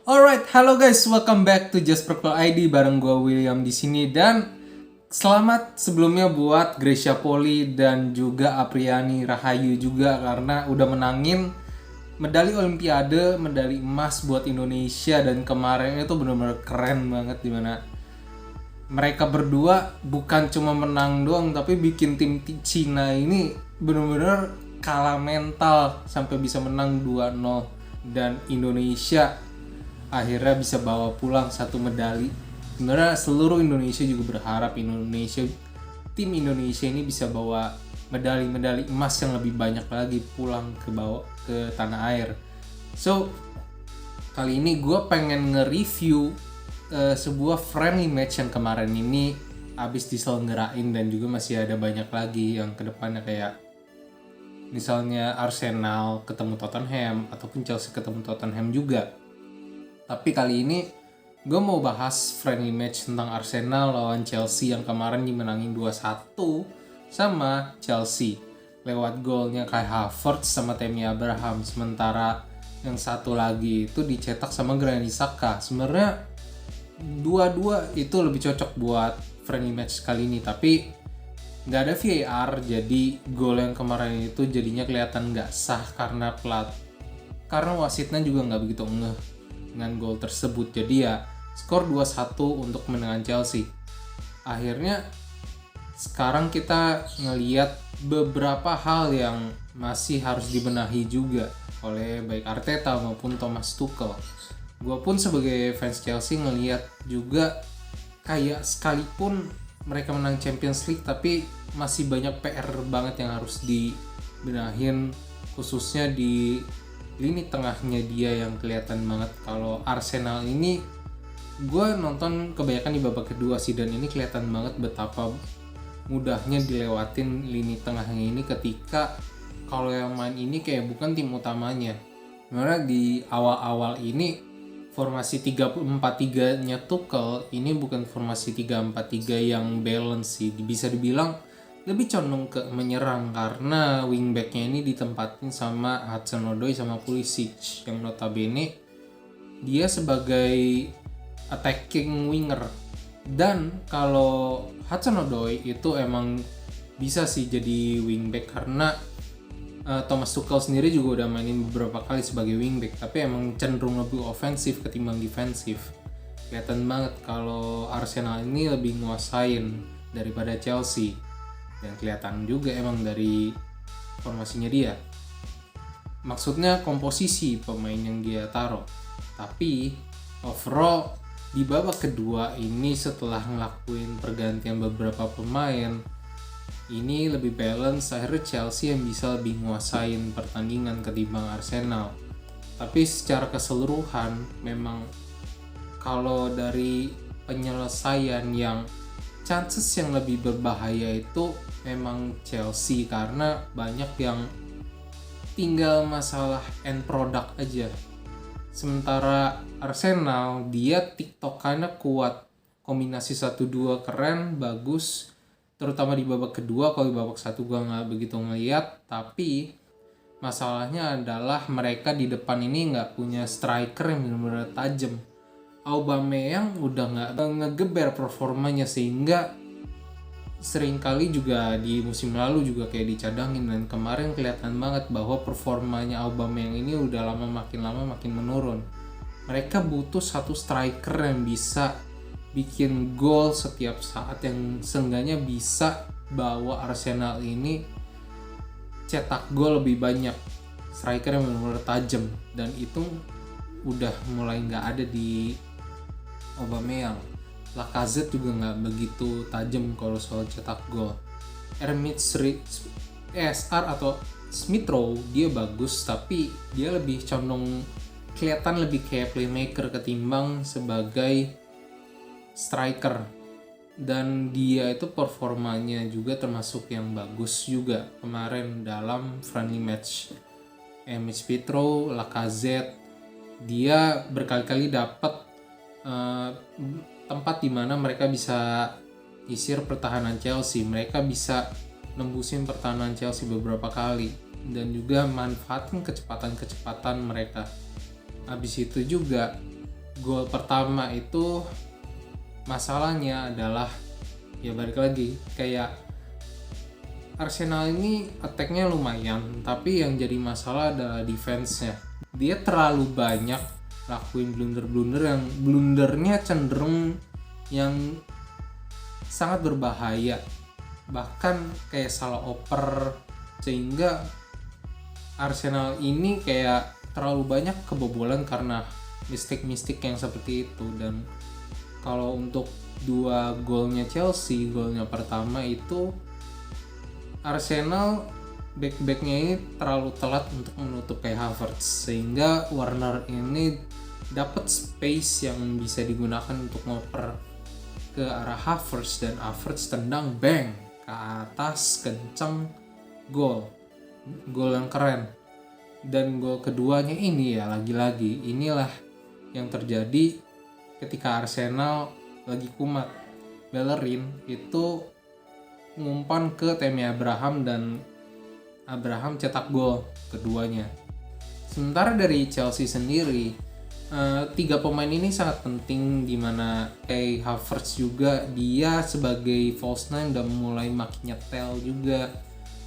Alright, halo guys, welcome back to Just Purple ID bareng gue William di sini dan selamat sebelumnya buat Gracia Poli dan juga Apriani Rahayu juga karena udah menangin medali Olimpiade, medali emas buat Indonesia dan kemarin itu benar-benar keren banget dimana mereka berdua bukan cuma menang doang tapi bikin tim Cina ini benar-benar kalah mental sampai bisa menang 2-0 dan Indonesia akhirnya bisa bawa pulang satu medali. Sebenarnya seluruh Indonesia juga berharap tim Indonesia ini bisa bawa medali-medali emas yang lebih banyak lagi pulang ke tanah air. So kali ini gue pengen nge-review sebuah friendly match yang kemarin ini abis diselenggarain dan juga masih ada banyak lagi yang kedepannya kayak misalnya Arsenal ketemu Tottenham ataupun Chelsea ketemu Tottenham juga. Tapi kali ini gue mau bahas friendly match tentang Arsenal lawan Chelsea yang kemarin dimenangin 2-1 sama Chelsea lewat golnya Kai Havertz sama Tammy Abraham. Sementara yang satu lagi itu dicetak sama Granit Xhaka. Sebenarnya dua-dua itu lebih cocok buat friendly match kali ini, tapi nggak ada VAR jadi gol yang kemarin itu jadinya kelihatan nggak sah karena wasitnya juga nggak begitu ngeh dengan gol tersebut. Jadi ya skor 2-1 untuk kemenangan Chelsea. Akhirnya sekarang kita ngelihat beberapa hal yang masih harus dibenahi juga oleh baik Arteta maupun Thomas Tuchel. Gue pun sebagai fans Chelsea ngelihat juga kayak sekalipun mereka menang Champions League tapi masih banyak PR banget yang harus dibenahin, khususnya di lini tengahnya dia yang kelihatan banget. Kalau Arsenal ini gue nonton kebanyakan di babak kedua sih dan ini kelihatan banget betapa mudahnya dilewatin lini tengahnya ini ketika kalau yang main ini kayak bukan tim utamanya. Karena di awal-awal ini formasi 3-4-3 nya Tuchel ini bukan formasi 3-4-3 yang balance sih, bisa dibilang lebih condong ke menyerang karena wingbacknya ini ditempatin sama Hudson-Odoi sama Pulisic yang notabene dia sebagai attacking winger. Dan kalau Hudson-Odoi itu emang bisa sih jadi wingback karena Thomas Tuchel sendiri juga udah mainin beberapa kali sebagai wingback, tapi emang cenderung lebih ofensif ketimbang defensif. Kelihatan banget kalau Arsenal ini lebih nguasain daripada Chelsea. Dan kelihatan juga emang dari formasinya dia. Maksudnya komposisi pemain yang dia taruh. Tapi overall di babak kedua ini setelah ngelakuin pergantian beberapa pemain, ini lebih balance. Akhirnya Chelsea yang bisa lebih nguasain pertandingan ketimbang Arsenal. Tapi secara keseluruhan memang kalau dari penyelesaian yang chances yang lebih berbahaya itu memang Chelsea karena banyak yang tinggal masalah end product aja. Sementara Arsenal dia tiktokannya kuat, kombinasi 1-2 keren, bagus, terutama di babak kedua. Kalau di babak 1 gua nggak begitu ngeliat, tapi masalahnya adalah mereka di depan ini nggak punya striker yang benar-benar tajam. Aubameyang udah nggak ngegeber performanya sehingga seringkali juga di musim lalu juga kayak dicadangin, dan kemarin kelihatan banget bahwa performanya Aubameyang ini udah lama makin menurun. Mereka butuh satu striker yang bisa bikin gol setiap saat, yang seenggaknya bisa bawa Arsenal ini cetak gol lebih banyak. Striker yang benar-benar tajam, dan itu udah mulai nggak ada di Aubameyang. Lacazette juga nggak begitu tajam kalau soal cetak gol. ESR atau Smith Rowe dia bagus, tapi dia lebih condong kelihatan lebih kayak playmaker ketimbang sebagai striker. Dan dia itu performanya juga termasuk yang bagus juga kemarin dalam friendly match. Smith Rowe, Lacazette, dia berkali-kali dapat tempat di mana mereka bisa isir pertahanan Chelsea. Mereka bisa nembusin pertahanan Chelsea beberapa kali dan juga manfaatin kecepatan mereka. Habis itu juga gol pertama itu masalahnya adalah ya balik lagi kayak Arsenal ini attack-nya lumayan, tapi yang jadi masalah adalah defense-nya. Dia terlalu banyak lakuin blunder-blunder yang blundernya cenderung yang sangat berbahaya. Bahkan kayak salah oper, sehingga Arsenal ini kayak terlalu banyak kebobolan karena mistik-mistik yang seperti itu. Dan kalau untuk dua golnya Chelsea, golnya pertama itu Arsenal back-backnya ini terlalu telat untuk menutup Kai Havertz, sehingga Werner ini dapat space yang bisa digunakan untuk ngoper ke arah Havertz, dan Havertz tendang bang ke atas kenceng, gol yang keren. Dan gol keduanya ini ya lagi-lagi inilah yang terjadi ketika Arsenal lagi kumat. Bellerin itu ngumpan ke Tammy Abraham dan Abraham cetak gol keduanya. Sementara dari Chelsea sendiri, tiga pemain ini sangat penting, di mana Kai Havertz juga dia sebagai false nine udah mulai makin nyetel juga.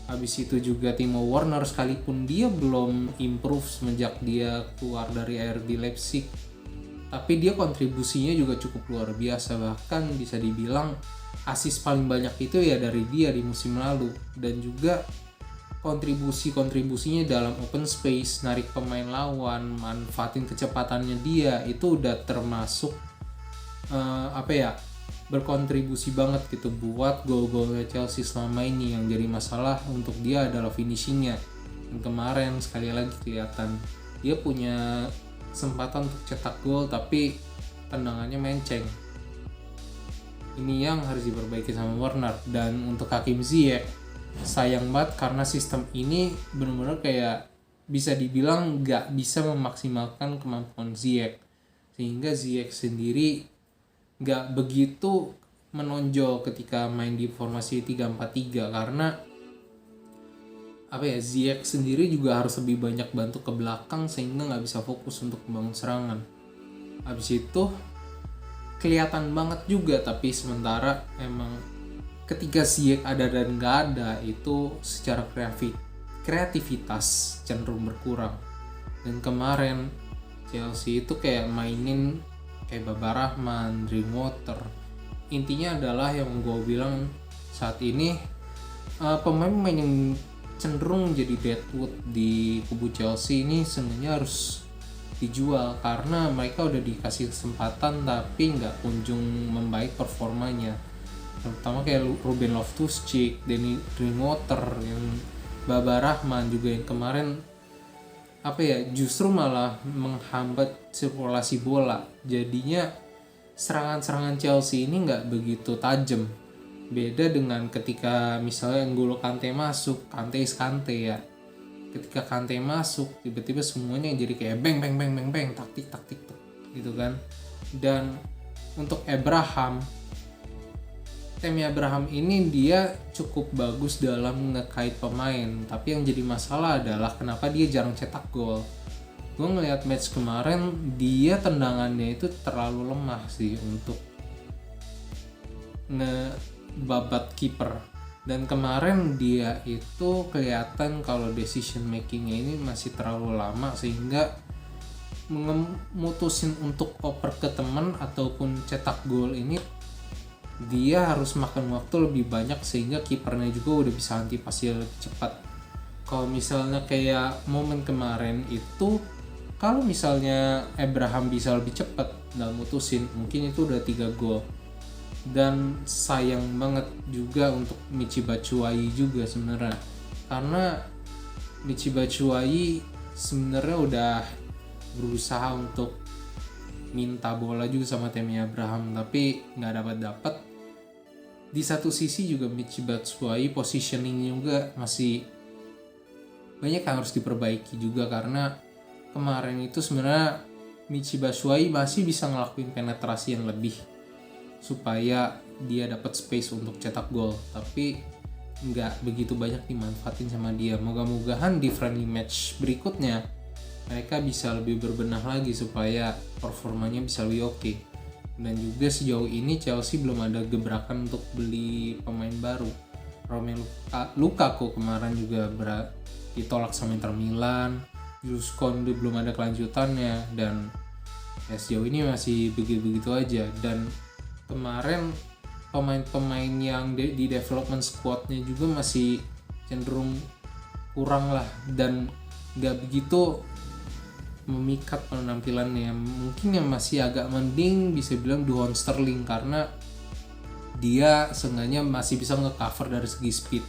Habis itu juga Timo Werner, sekalipun dia belum improve semenjak dia keluar dari RB Leipzig, tapi dia kontribusinya juga cukup luar biasa. Bahkan bisa dibilang assist paling banyak itu ya dari dia di musim lalu. Dan juga kontribusinya dalam open space, narik pemain lawan, manfaatin kecepatannya dia, itu udah termasuk berkontribusi banget gitu buat gol-golnya Chelsea selama ini. Yang jadi masalah untuk dia adalah finishingnya. Dan kemarin sekali lagi kelihatan dia punya kesempatan untuk cetak gol tapi tendangannya menceng. Ini yang harus diperbaiki sama Werner. Dan untuk Hakim Ziyech, sayang banget karena sistem ini benar-benar kayak bisa dibilang nggak bisa memaksimalkan kemampuan Ziyech, sehingga Ziyech sendiri nggak begitu menonjol ketika main di formasi 3-4-3 karena Ziyech sendiri juga harus lebih banyak bantu ke belakang sehingga nggak bisa fokus untuk membangun serangan. Habis itu kelihatan banget juga, tapi sementara emang ketika Ziyech ada dan nggak ada itu secara kreativitas cenderung berkurang. Dan kemarin Chelsea itu kayak mainin kayak Baba Rahman, Drinkwater. Intinya adalah yang gue bilang saat ini pemain-pemain yang cenderung jadi deadwood di kubu Chelsea ini sebenarnya harus dijual karena mereka udah dikasih kesempatan tapi nggak kunjung membaik performanya. Terutama kayak Ruben Loftus-Cheek, Danny Drinkwater, yang Baba Rahman juga yang kemarin justru malah menghambat sirkulasi bola. Jadinya serangan-serangan Chelsea ini nggak begitu tajam. Beda dengan ketika misalnya N'Golo Kante masuk, Kante ya. Ketika Kante masuk, tiba-tiba semuanya jadi kayak bang taktik gitu kan. Dan untuk Tammy Abraham ini dia cukup bagus dalam ngekait pemain, tapi yang jadi masalah adalah kenapa dia jarang cetak gol. Gue ngelihat match kemarin dia tendangannya itu terlalu lemah sih untuk ngebabat kiper. Dan kemarin dia itu kelihatan kalau decision makingnya ini masih terlalu lama sehingga memutusin untuk oper ke teman ataupun cetak gol ini dia harus makan waktu lebih banyak sehingga kipernya juga udah bisa antisipasi lebih cepat. Kalau misalnya kayak momen kemarin itu, kalau misalnya Abraham bisa lebih cepat dalam mutusin, mungkin itu udah 3 gol. Dan sayang banget juga untuk Michy Batshuayi juga sebenarnya, karena Michy Batshuayi sebenarnya udah berusaha untuk minta bola juga sama Tammy Abraham tapi nggak dapat. Di satu sisi juga Michy Batshuayi positioning juga masih banyak yang harus diperbaiki juga, karena kemarin itu sebenarnya Michy Batshuayi masih bisa ngelakuin penetrasi yang lebih supaya dia dapat space untuk cetak gol, tapi nggak begitu banyak dimanfaatin sama dia. Moga-mogahan di friendly match berikutnya mereka bisa lebih berbenah lagi supaya performanya bisa lebih oke. Dan juga sejauh ini Chelsea belum ada gebrakan untuk beli pemain baru. Romelu Lukaku kemarin juga ditolak sama Inter Milan, Jules Kounde belum ada kelanjutannya, dan ya sejauh ini masih begitu-begitu aja. Dan kemarin pemain-pemain yang di development squadnya juga masih cenderung kurang lah, dan gak begitu memikat penampilannya. Mungkin yang masih agak mending bisa bilang Duhon Sterling, karena dia seenggaknya masih bisa nge-cover dari segi speed.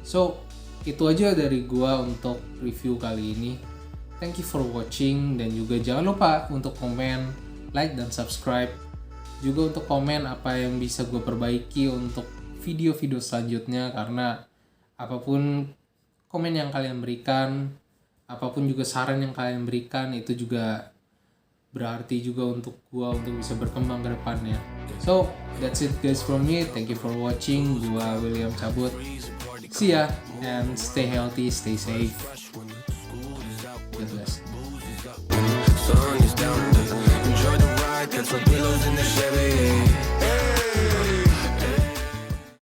So itu aja dari gua untuk review kali ini. Thank you for watching, dan juga jangan lupa untuk komen, like, dan subscribe. Juga untuk komen apa yang bisa gue perbaiki untuk video-video selanjutnya, karena apapun komen yang kalian berikan, apapun juga saran yang kalian berikan, itu juga berarti juga untuk gue untuk bisa berkembang ke depannya. So that's it guys from me. Thank you for watching. Gua William cabut. See ya and stay healthy, stay safe. God bless.